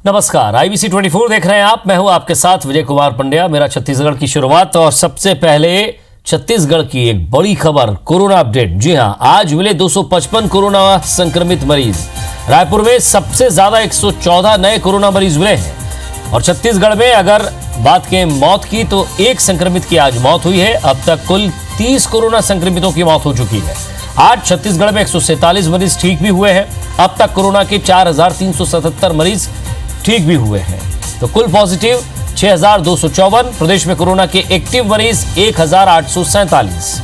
नमस्कार, IBC 24 देख रहे हैं आप। मैं हूं आपके साथ विजय कुमार पंड्या। मेरा छत्तीसगढ़ की शुरुआत और सबसे पहले छत्तीसगढ़ की एक बड़ी खबर, कोरोना अपडेट। जी हां, आज मिले 255 कोरोना संक्रमित मरीज। रायपुर में सबसे ज्यादा 114 नए कोरोना मरीज मिले हैं। और छत्तीसगढ़ में अगर बात करें मौत की, तो एक संक्रमित की आज मौत हुई है। अब तक कुल 30 कोरोना संक्रमितों की मौत हो चुकी है। आज छत्तीसगढ़ में 147 मरीज ठीक भी हुए हैं। अब तक कोरोना के 4377 मरीज ठीक भी हुए हैं। तो कुल पॉजिटिव 6254। प्रदेश में कोरोना के एक्टिव मरीज 1847।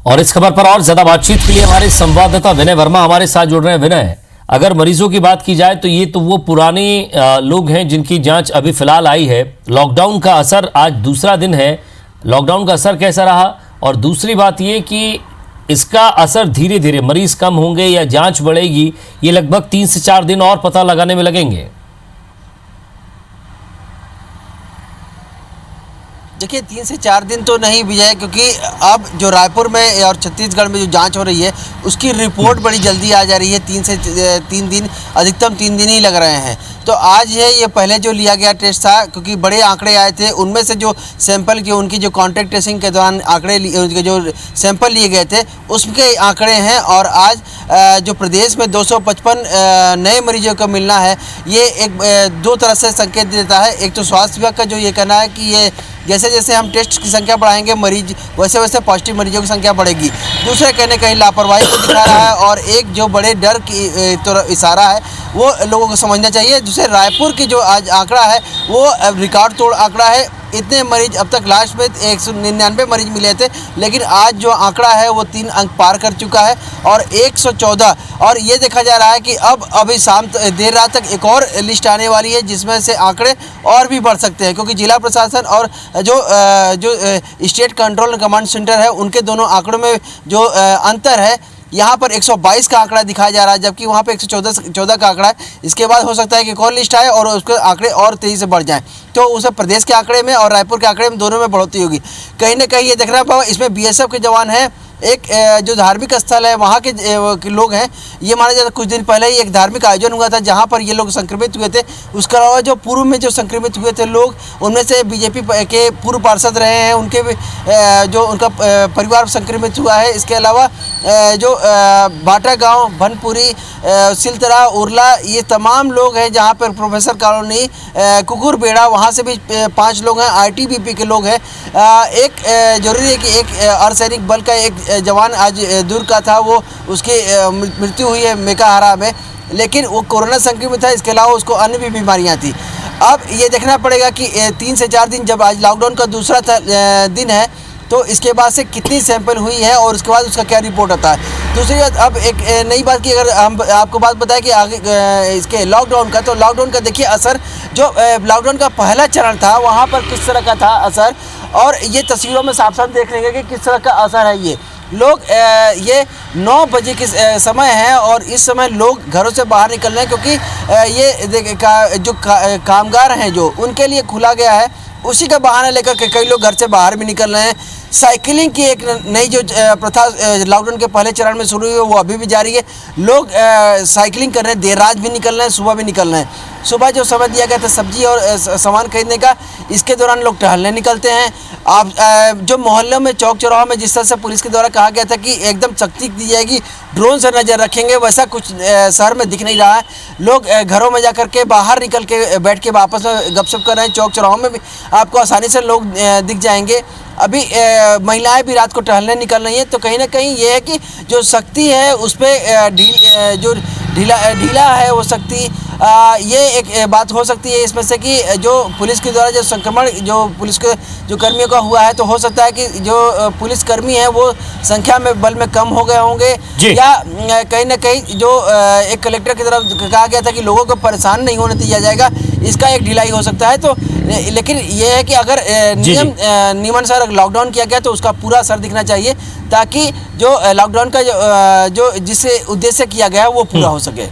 और इस खबर पर और ज्यादा बातचीत के लिए हमारे संवाददाता विनय वर्मा हमारे साथ जुड़ रहे हैं। विनय, अगर मरीजों की बात की जाए तो ये तो वो पुराने लोग हैं जिनकी जांच अभी फिलहाल आई है। लॉकडाउन का असर, आज दूसरा दिन है, लॉकडाउन का असर कैसा रहा? और दूसरी बात ये कि इसका असर धीरे धीरे मरीज कम होंगे या जांच बढ़ेगी, ये लगभग 3 से 4 दिन और पता लगाने में लगेंगे। देखिए 3 से 4 दिन तो नहीं भी है, क्योंकि अब जो रायपुर में और छत्तीसगढ़ में जो जांच हो रही है उसकी रिपोर्ट बड़ी जल्दी आ जा रही है। 3 दिन, अधिकतम 3 दिन ही लग रहे हैं। तो आज है ये पहले जो लिया गया टेस्ट था, क्योंकि बड़े आंकड़े आए थे, उनमें से जो सैंपल की उनकी जो कॉन्टैक्ट ट्रेसिंग के दौरान आंकड़े उनके जो सैंपल लिए गए थे उसके आंकड़े हैं। और आज जो प्रदेश में 255 नए मरीजों को मिलना है, ये एक 2 तरह से संकेत देता है। एक तो स्वास्थ्य विभाग का जो ये कहना है कि ये जैसे जैसे हम टेस्ट की संख्या बढ़ाएंगे मरीज वैसे वैसे पॉजिटिव मरीजों की संख्या बढ़ेगी। दूसरे कहने कहीं लापरवाही को दिखा रहा है और एक जो बड़े डर की तो इशारा है वो लोगों को समझना चाहिए। दूसरे रायपुर की जो आज आंकड़ा है वो रिकॉर्ड तोड़ आंकड़ा है। इतने मरीज अब तक लास्ट में 199 मरीज मिले थे, लेकिन आज जो आंकड़ा है वो 3 अंक पार कर चुका है और 114। और ये देखा जा रहा है कि अब अभी शाम देर रात तक एक और लिस्ट आने वाली है जिसमें से आंकड़े और भी बढ़ सकते हैं, क्योंकि जिला प्रशासन और जो स्टेट कंट्रोल कमांड सेंटर है उनके दोनों आंकड़ों में जो अंतर है, यहाँ पर 122 का आंकड़ा दिखाया जा रहा है, जबकि वहाँ पे 114 का आंकड़ा है। इसके बाद हो सकता है कि एक और लिस्ट आए और उसके आंकड़े और तेज़ी से बढ़ जाएं, तो उसे प्रदेश के आंकड़े में और रायपुर के आंकड़े में दोनों में बढ़ोतरी होगी। कहीं ना कहीं ये देखना पाओ, इसमें BSF के जवान हैं। एक जो धार्मिक स्थल है वहाँ के लोग हैं। ये माना जाता है कुछ दिन पहले ही एक धार्मिक आयोजन हुआ था जहाँ पर ये लोग संक्रमित हुए थे। उसके अलावा जो पूर्व में जो संक्रमित हुए थे लोग, उनमें से BJP के पूर्व पार्षद रहे हैं, उनके जो उनका परिवार संक्रमित हुआ है। इसके अलावा जो बाटा गांव, भनपुरी, सिलतरा, उरला, ये तमाम लोग हैं जहाँ पर प्रोफेसर कॉलोनी, कुकुर बेड़ा, वहाँ से भी 5 लोग हैं। ITBP के लोग हैं। एक जरूरी है कि एक अर्धसैनिक बल का एक जवान आज दूर का था, वो उसकी मृत्यु हुई है मेकाहारा में, लेकिन वो कोरोना संक्रमित था। इसके अलावा उसको अन्य भी बीमारियां थी। अब ये देखना पड़ेगा कि 3 से 4 दिन, जब आज लॉकडाउन का दूसरा दिन है, तो इसके बाद से कितनी सैंपल हुई है और उसके बाद उसका क्या रिपोर्ट आता है। दूसरी बात, अब एक नई बात की अगर हम आपको बात बताएं कि आगे इसके लॉकडाउन का, तो लॉकडाउन का देखिए असर, जो लॉकडाउन का पहला चरण था वहाँ पर किस तरह का था असर, और ये तस्वीरों में साफ साफ देख लेंगे कि किस तरह का असर है। ये लोग ये 9 बजे के समय है और इस समय लोग घरों से बाहर निकल रहे हैं, क्योंकि ये जो कामगार हैं जो उनके लिए खुला गया है, उसी का बहाना लेकर के कई लोग घर से बाहर भी निकल रहे हैं। साइकिलिंग की एक नई जो प्रथा लॉकडाउन के पहले चरण में शुरू हुई है वो अभी भी जारी है। लोग साइकिलिंग कर रहे हैं, देर रात भी निकल रहे हैं, सुबह भी निकल रहे हैं। सुबह जो समय दिया गया था सब्जी और सामान खरीदने का, इसके दौरान लोग टहलने निकलते हैं। आप जो मोहल्लों में, चौक चौराहों में जिस तरह से पुलिस के द्वारा कहा गया था कि एकदम सख्ती दी जाएगी, ड्रोन से नज़र रखेंगे, वैसा कुछ शहर में दिख नहीं रहा है। लोग घरों में जा कर के बाहर निकल के बैठ के वापस में गपशप कर रहे हैं। चौक चौराहों में भी आपको आसानी से लोग दिख जाएंगे। अभी महिलाएं भी रात को टहलने निकल रही हैं। तो कहीं ना कहीं ये है कि जो सख्ती है उस पर जो ढीला है वो सख्ती, ये एक बात हो सकती है इसमें से कि जो पुलिस के द्वारा जो संक्रमण जो पुलिस के जो कर्मियों का हुआ है, तो हो सकता है कि जो पुलिस कर्मी हैं वो संख्या में बल में कम हो गए होंगे, या कहीं ना कहीं जो एक कलेक्टर की तरफ कहा गया था कि लोगों को परेशान नहीं होने दिया जाएगा, इसका एक ढिलाई हो सकता है। तो लेकिन ये है कि अगर नियमानुसार लॉकडाउन किया गया तो उसका पूरा असर दिखना चाहिए, ताकि जो लॉकडाउन का जो जिस उद्देश्य किया गया है वो पूरा हो सके।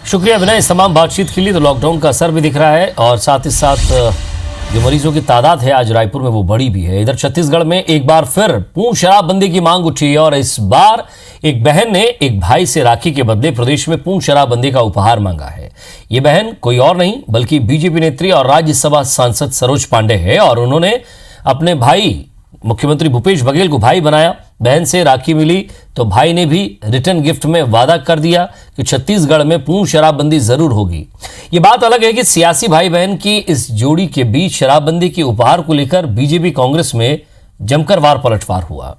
शुक्रिया विनय इस तमाम बातचीत के लिए। तो लॉकडाउन का असर भी दिख रहा है और साथ ही साथ जो मरीजों की तादाद है आज रायपुर में वो बढ़ी भी है। इधर छत्तीसगढ़ में एक बार फिर पूर्ण शराबबंदी की मांग उठी है और इस बार एक बहन ने एक भाई से राखी के बदले प्रदेश में पूर्ण शराबबंदी का उपहार मांगा है। ये बहन कोई और नहीं बल्कि बीजेपी नेत्री और राज्यसभा सांसद सरोज पांडे है और उन्होंने अपने भाई मुख्यमंत्री भूपेश बघेल को भाई बनाया। बहन से राखी मिली तो भाई ने भी रिटर्न गिफ्ट में वादा कर दिया कि छत्तीसगढ़ में पूर्ण शराबबंदी जरूर होगी। ये बात अलग है कि सियासी भाई बहन की इस जोड़ी के बीच शराबबंदी के उपहार को लेकर बीजेपी कांग्रेस में जमकर वार पलटवार हुआ।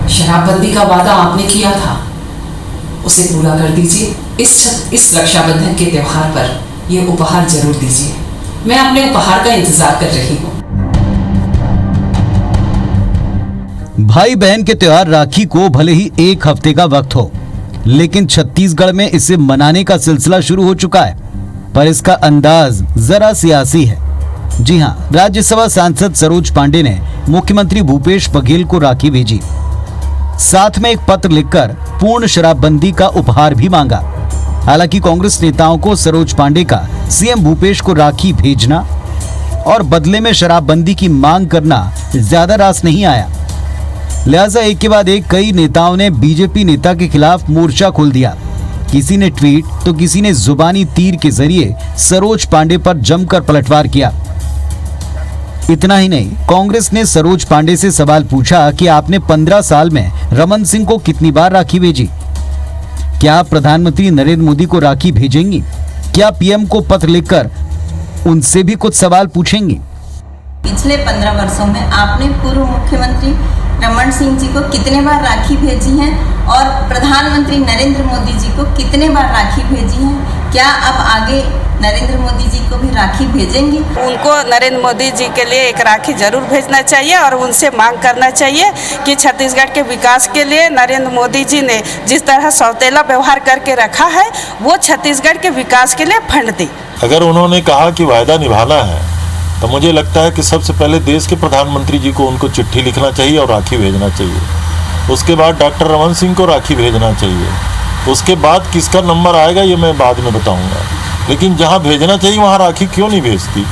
शराबबंदी का वादा आपने किया था, उसे पूरा कर दीजिए। इस रक्षाबंधन के त्योहार पर ये उपहार जरूर दीजिए। मैं अपने उपहार का इंतजार कर रही हूँ। भाई बहन के त्योहार राखी को भले ही एक हफ्ते का वक्त हो, लेकिन छत्तीसगढ़ में इसे मनाने का सिलसिला शुरू हो चुका है। पर इसका अंदाज जरा सियासी है। जी हां, राज्यसभा सांसद सरोज पांडे ने मुख्यमंत्री भूपेश बघेल को राखी भेजी, साथ में एक पत्र लिखकर पूर्ण शराबबंदी का उपहार भी मांगा। हालांकि कांग्रेस नेताओं को सरोज पांडे का सीएम भूपेश को राखी भेजना और बदले में शराबबंदी की मांग करना ज्यादा रास नहीं आया। लिहाजा एक के बाद एक कई नेताओं ने बीजेपी नेता के खिलाफ मोर्चा खोल दिया। किसी ने ट्वीट तो किसी ने जुबानी तीर के जरिए सरोज पांडे पर जमकर पलटवार किया। इतना ही नहीं, कांग्रेस ने सरोज पांडे से सवाल पूछा कि आपने 15 साल में रमन सिंह को कितनी बार राखी भेजी? क्या आप प्रधानमंत्री नरेंद्र मोदी को राखी भेजेंगी? क्या पीएम को पत्र लिखकर उनसे भी कुछ सवाल पूछेंगी? पिछले 15 वर्षों में आपने पूर्व मुख्यमंत्री रमन सिंह जी को कितने बार राखी भेजी है और प्रधानमंत्री नरेंद्र मोदी जी को कितने बार राखी भेजी है? क्या अब आगे नरेंद्र मोदी जी को भी राखी भेजेंगे? उनको नरेंद्र मोदी जी के लिए एक राखी जरूर भेजना चाहिए और उनसे मांग करना चाहिए कि छत्तीसगढ़ के विकास के लिए नरेंद्र मोदी जी ने जिस तरह सौतेला व्यवहार करके रखा है वो छत्तीसगढ़ के विकास के लिए फंड दे। अगर उन्होंने कहा कि वायदा निभाना है तो मुझे लगता है कि सबसे पहले देश के प्रधानमंत्री जी को उनको चिट्ठी लिखना चाहिए और राखी भेजना चाहिए। उसके बाद डॉक्टर रमन सिंह को राखी भेजना चाहिए। उसके बाद किसका नंबर आएगा ये मैं बाद में बताऊंगा, लेकिन जहां भेजना चाहिए वहां राखी क्यों नहीं भेजती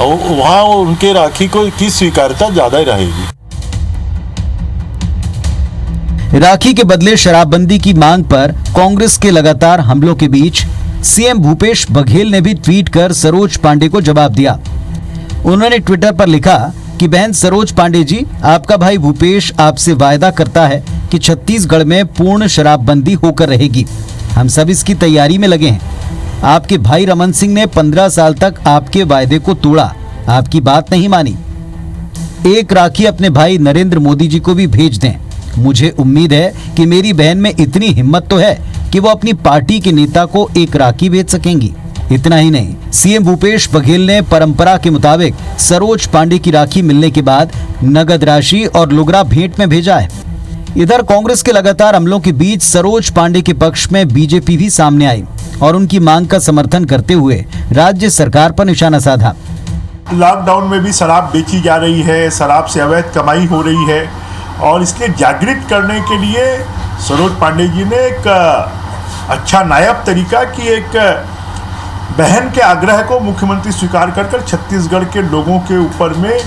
और वहां उनके राखी को की स्वीकार्यता ज्यादा ही रहेगी। राखी के बदले शराबबंदी की मांग पर कांग्रेस के लगातार हमलों के बीच सीएम भूपेश बघेल ने भी ट्वीट कर सरोज पांडे को जवाब दिया। उन्होंने ट्विटर पर लिखा कि बहन सरोज पांडे जी, आपका भाई भूपेश आपसे वायदा करता है कि छत्तीसगढ़ में पूर्ण शराबबंदी होकर रहेगी। हम सब इसकी तैयारी में लगे हैं। आपके भाई रमन सिंह ने 15 साल तक आपके वायदे को तोड़ा, आपकी बात नहीं मानी। एक राखी अपने भाई नरेंद्र मोदी जी को भी भेज दें। मुझे उम्मीद है कि मेरी बहन में इतनी हिम्मत तो है कि वो अपनी पार्टी के नेता को एक राखी भेज सकेंगी। इतना ही नहीं, सीएम भूपेश बघेल ने परंपरा के मुताबिक सरोज पांडे की राखी मिलने के बाद नगद राशि और लुगरा भेंट में भेजा है। इधर कांग्रेस के लगातार हमलों के बीच सरोज पांडे के पक्ष में बीजेपी भी सामने आई और उनकी मांग का समर्थन करते हुए राज्य सरकार पर निशाना साधा। लॉकडाउन में भी शराब बेची जा रही है, शराब से अवैध कमाई हो रही है और इसलिए जागृत करने के लिए सरोज पांडे जी ने एक अच्छा नायाब तरीका की एक बहन के आग्रह को मुख्यमंत्री स्वीकार कर छत्तीसगढ़ के लोगों के ऊपर में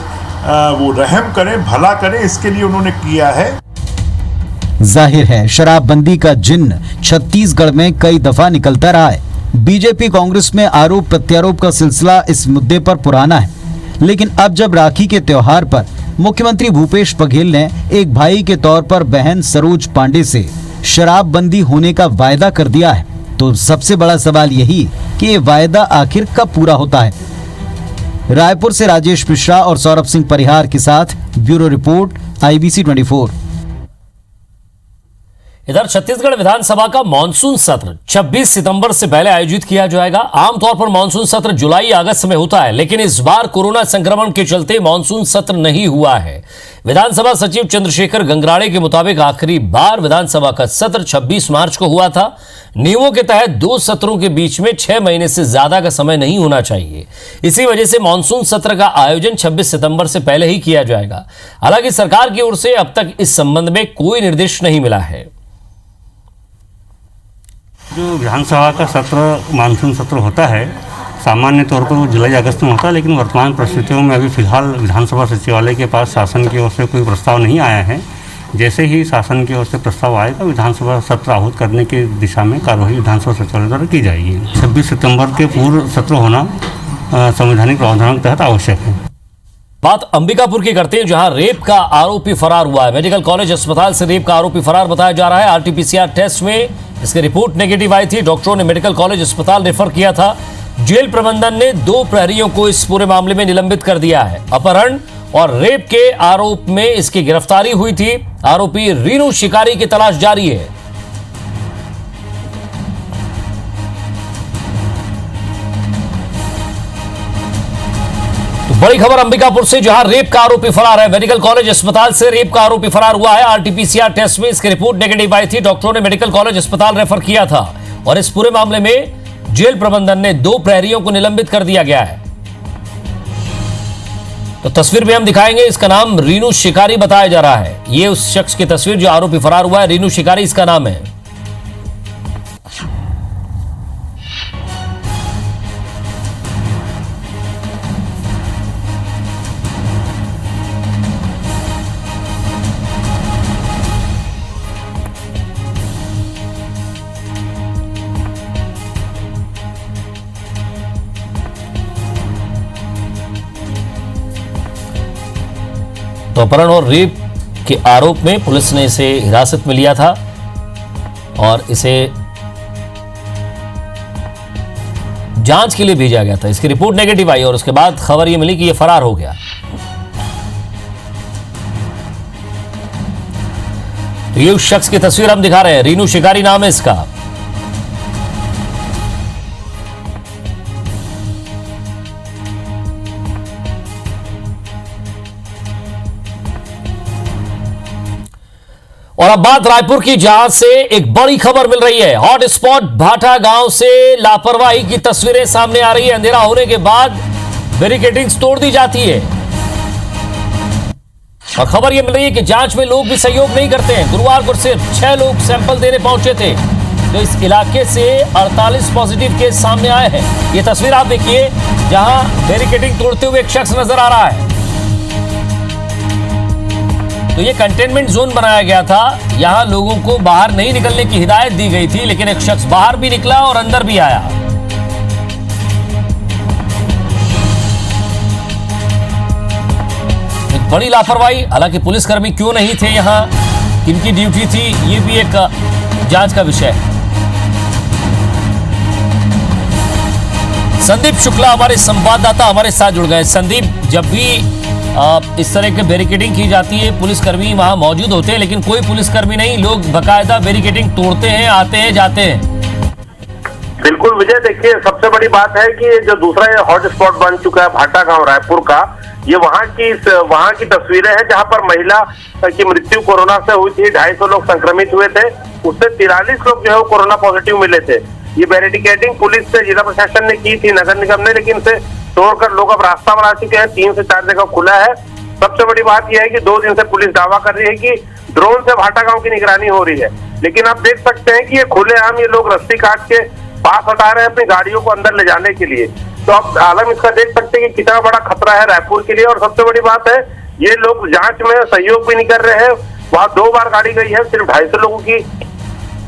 वो रहम करें, भला करें, इसके लिए उन्होंने किया है। जाहिर है शराबबंदी का जिन्न छत्तीसगढ़ में कई दफा निकलता रहा है। बीजेपी कांग्रेस में आरोप प्रत्यारोप का सिलसिला इस मुद्दे पर पुराना है, लेकिन अब जब राखी के त्योहार पर मुख्यमंत्री भूपेश बघेल ने एक भाई के तौर पर बहन सरोज पांडे से शराबबंदी होने का वायदा कर दिया है, तो सबसे बड़ा सवाल यही कि ये वायदा आखिर कब पूरा होता है। रायपुर से राजेश मिश्रा और सौरभ सिंह परिहार के साथ ब्यूरो रिपोर्ट, IBC 24। इधर छत्तीसगढ़ विधानसभा का मानसून सत्र 26 सितंबर से पहले आयोजित किया जाएगा। आमतौर पर मानसून सत्र जुलाई अगस्त में होता है, लेकिन इस बार कोरोना संक्रमण के चलते मानसून सत्र नहीं हुआ है। विधानसभा सचिव चंद्रशेखर गंगराड़े के मुताबिक आखिरी बार विधानसभा का सत्र 26 मार्च को हुआ था। नियमों के तहत 2 सत्रों के बीच में 6 महीने से ज्यादा का समय नहीं होना चाहिए। इसी वजह से मानसून सत्र का आयोजन 26 सितंबर से पहले ही किया जाएगा। हालांकि सरकार की ओर से अब तक इस संबंध में कोई निर्देश नहीं मिला है। जो विधानसभा का सत्र मानसून सत्र होता है, सामान्य तौर पर वो जुलाई अगस्त में होता है, लेकिन वर्तमान परिस्थितियों में अभी फिलहाल विधानसभा सचिवालय के पास शासन की ओर से कोई प्रस्ताव नहीं आया है। जैसे ही शासन की ओर से प्रस्ताव आएगा, विधानसभा सत्र आहूत करने की दिशा में कार्यवाही विधानसभा सचिवालय द्वारा की जाएगी। 26 सितंबर के पूर्व सत्र होना संवैधानिक प्रावधानों के तहत आवश्यक है। बात अंबिकापुर की करते हैं, जहां रेप का आरोपी फरार हुआ है। मेडिकल कॉलेज अस्पताल से रेप का आरोपी फरार बताया जा रहा है। आरटीपीसीआर टेस्ट में इसकी रिपोर्ट नेगेटिव आई थी। डॉक्टरों ने मेडिकल कॉलेज अस्पताल रेफर किया था। जेल प्रबंधन ने 2 प्रहरियों को इस पूरे मामले में निलंबित कर दिया है। अपहरण और रेप के आरोप में इसकी गिरफ्तारी हुई थी। आरोपी रीनू शिकारी की तलाश जारी है। बड़ी खबर अंबिकापुर से, जहां रेप का आरोपी फरार है। मेडिकल कॉलेज अस्पताल से रेप का आरोपी फरार हुआ है। आरटीपीसीआर टेस्ट में इसकी रिपोर्ट नेगेटिव आई थी। डॉक्टरों ने मेडिकल कॉलेज अस्पताल रेफर किया था और इस पूरे मामले में जेल प्रबंधन ने 2 प्रहरियों को निलंबित कर दिया गया है। तो तस्वीर भी हम दिखाएंगे। इसका नाम रीनू शिकारी बताया जा रहा है। यह उस शख्स की तस्वीर जो आरोपी फरार हुआ है, रीनू शिकारी इसका नाम है। तो अपहरण और रेप के आरोप में पुलिस ने इसे हिरासत में लिया था और इसे जांच के लिए भेजा गया था। इसकी रिपोर्ट नेगेटिव आई और उसके बाद खबर यह मिली कि यह फरार हो गया। तो ये उस शख्स की तस्वीर हम दिखा रहे हैं। रीनू शिकारी नाम है इसका। और अब बात रायपुर की, जहां से एक बड़ी खबर मिल रही है। हॉटस्पॉट भाटा गांव से लापरवाही की तस्वीरें सामने आ रही है। अंधेरा होने के बाद बैरिकेडिंग्स तोड़ दी जाती है और खबर यह मिल रही है कि जांच में लोग भी सहयोग नहीं करते हैं। गुरुवार को सिर्फ 6 लोग सैंपल देने पहुंचे थे। तो इस इलाके से 48 पॉजिटिव केस सामने आए हैं। ये तस्वीर आप देखिए, जहां बैरिकेडिंग तोड़ते हुए एक शख्स नजर आ रहा है। तो ये कंटेनमेंट जोन बनाया गया था। यहां लोगों को बाहर नहीं निकलने की हिदायत दी गई थी, लेकिन एक शख्स बाहर भी निकला और अंदर भी आया। एक बड़ी लापरवाही। हालांकि पुलिसकर्मी क्यों नहीं थे यहां, किनकी ड्यूटी थी, ये भी एक जांच का विषय है। संदीप शुक्ला हमारे संवाददाता हमारे साथ जुड़ गए। संदीप, जब भी इस तरह की बैरिकेडिंग की जाती है, पुलिसकर्मी वहां मौजूद होते हैं, लेकिन कोई पुलिसकर्मी नहीं, लोग बकायदा बैरिकेडिंग तोड़ते हैं, आते हैं, जाते हैं। बिल्कुल विजय, देखिए सबसे बड़ी बात है कि जो दूसरा ये हॉटस्पॉट बन चुका है भाटा गांव रायपुर का, ये वहां की तस्वीरें हैं जहां पर महिला की मृत्यु कोरोना से हुई थी। 250 लोग संक्रमित हुए थे, उससे 43 लोग जो है कोरोना पॉजिटिव मिले थे। ये बैरिकेडिंग पुलिस से जिला प्रशासन ने की थी, नगर निगम ने, लेकिन इसे तोड़कर लोग अब रास्ता बना चुके हैं। 3 से 4 जगह खुला है। सबसे बड़ी बात यह है कि 2 दिन से पुलिस दावा कर रही है कि ड्रोन से भाटा गांव की निगरानी हो रही है, लेकिन आप देख सकते हैं कि ये खुलेआम ये लोग रस्सी काट के पास हटा रहे हैं अपनी गाड़ियों को अंदर ले जाने के लिए। तो आप आलम इसका देख सकते हैं कि कितना बड़ा खतरा है रायपुर के लिए। और सबसे बड़ी बात है, ये लोग जांच में सहयोग भी नहीं कर रहे हैं। वहां 2 बार गाड़ी गई है, सिर्फ 250 लोगों की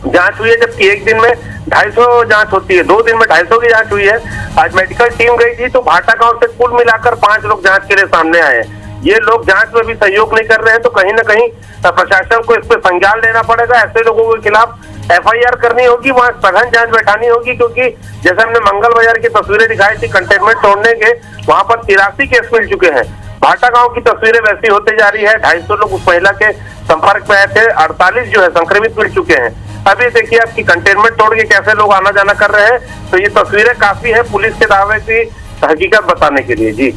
जांच हुई है, जबकि एक दिन में 250 जांच होती है। 2 दिन में 250 की जांच हुई है। आज मेडिकल टीम गई थी, तो भाटा गांव से कुल मिलाकर 5 लोग जांच के लिए सामने आए हैं। ये लोग जांच में भी सहयोग नहीं कर रहे हैं, तो कहीं ना कहीं प्रशासन को इस पर संज्ञान लेना पड़ेगा। ऐसे लोगों के खिलाफ FIR करनी होगी, वहां सघन जांच बैठानी होगी, क्योंकि जैसे हमने मंगल बाजार की तस्वीरें दिखाई थी कंटेनमेंट तोड़ने के, वहां पर 83 केस मिल चुके हैं। भाटा गांव की तस्वीरें वैसी होते जा रही है। 250 लोग उस महिला के संपर्क में आए थे 48 जो है संक्रमित मिल चुके हैं। अभी देखिए आपकी कंटेनमेंट तोड़ के कैसे लोग आना जाना कर रहे हैं, तो ये तस्वीरें काफी है पुलिस के दावे की हकीकत बताने के लिए। जी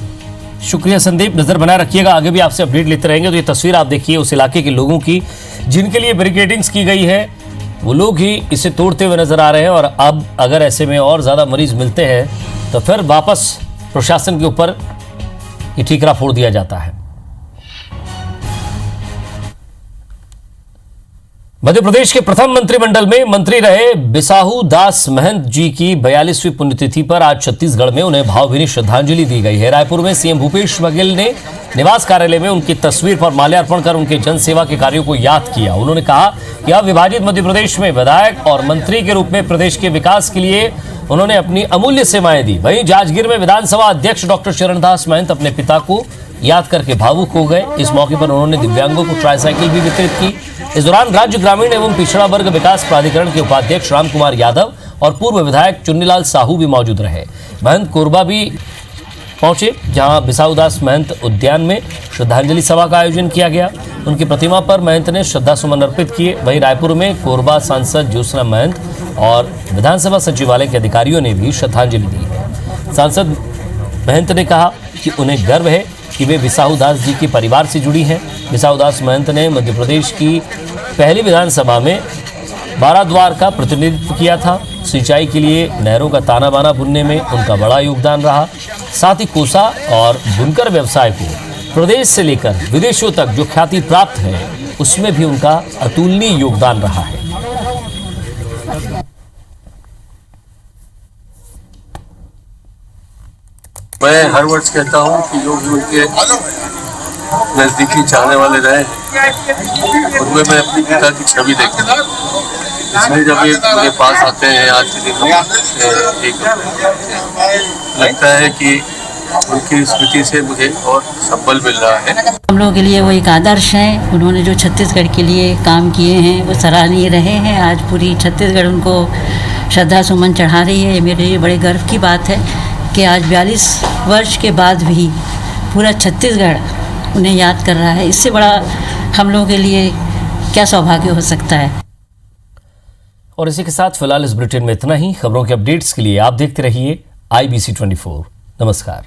शुक्रिया संदीप, नजर बनाए रखिएगा, आगे भी आपसे अपडेट लेते रहेंगे। तो ये तस्वीर आप देखिए उस इलाके के लोगों की जिनके लिए बैरिकेडिंग्स की गई है, वो लोग ही इसे तोड़ते हुए नजर आ रहे हैं। और अब अगर ऐसे में और ज्यादा मरीज मिलते हैं तो फिर वापस प्रशासन के ऊपर ये ठीकरा फोड़ दिया जाता है। मध्य प्रदेश के प्रथम मंत्रिमंडल में मंत्री रहे बिसाहू दास महंत जी की 42वीं पुण्यतिथि पर आज छत्तीसगढ़ में उन्हें भावभीनी श्रद्धांजलि दी गई है। रायपुर में सीएम भूपेश बघेल ने निवास कार्यालय में उनकी तस्वीर पर माल्यार्पण कर उनके जनसेवा के कार्यों को याद किया। उन्होंने कहा कि अब विभाजित मध्य प्रदेश में विधायक और मंत्री के रूप में प्रदेश के विकास के लिए उन्होंने अपनी अमूल्य सेवाएं दी। वहीं जांजगीर में विधानसभा अध्यक्ष डॉक्टर चरणदास महंत अपने पिता को याद करके भावुक हो गए। इस मौके पर उन्होंने दिव्यांगों को ट्राईसाइकिल भी वितरित की। इस दौरान राज्य ग्रामीण एवं पिछड़ा वर्ग विकास प्राधिकरण के उपाध्यक्ष राम कुमार यादव और पूर्व विधायक चुन्नीलाल साहू भी मौजूद रहे। महंत कोरबा भी पहुंचे, जहां बिसाहूदास महंत उद्यान में श्रद्धांजलि सभा का आयोजन किया गया। उनकी प्रतिमा पर महंत ने श्रद्धा सुमन अर्पित किए। वहीं रायपुर में कोरबा सांसद ज्योत्सना महंत और विधानसभा सचिवालय के अधिकारियों ने भी श्रद्धांजलि दी है। सांसद महंत ने कहा कि उन्हें गर्व है कि वे बिसाहूदास जी के परिवार से जुड़ी हैं। बिसाहूदास महंत ने मध्य प्रदेश की पहली विधानसभा में बाराद्वार का प्रतिनिधित्व किया था। सिंचाई के लिए नहरों का ताना बाना बुनने में उनका बड़ा योगदान रहा। साथ ही कोसा और बुनकर व्यवसाय को प्रदेश से लेकर विदेशों तक जो ख्याति प्राप्त है, उसमें भी उनका अतुलनीय योगदान रहा है। मैं हर वर्ष कहता हूँ कि जो भी उनके नज़दीकी चाहने वाले रहे उनमें मैं अपनी पिता की छवि देखता हूँ। इसलिए जब ये मेरे पास आते हैं आज के दिन एक लगता है कि उनकी स्मृति से मुझे और संबल मिल रहा है। हम लोगों के लिए वो एक आदर्श हैं। उन्होंने जो छत्तीसगढ़ के लिए काम किए हैं वो सराहनीय रहे हैं। आज पूरी छत्तीसगढ़ उनको श्रद्धा सुमन चढ़ा रही है। ये मेरे लिए बड़े गर्व की बात है कि आज 42 वर्ष के बाद भी पूरा छत्तीसगढ़ उन्हें याद कर रहा है। इससे बड़ा हम लोगों के लिए क्या सौभाग्य हो सकता है। और इसी के साथ फिलहाल इस बुलेटिन में इतना ही। खबरों के अपडेट्स के लिए आप देखते रहिए IBC 24। नमस्कार।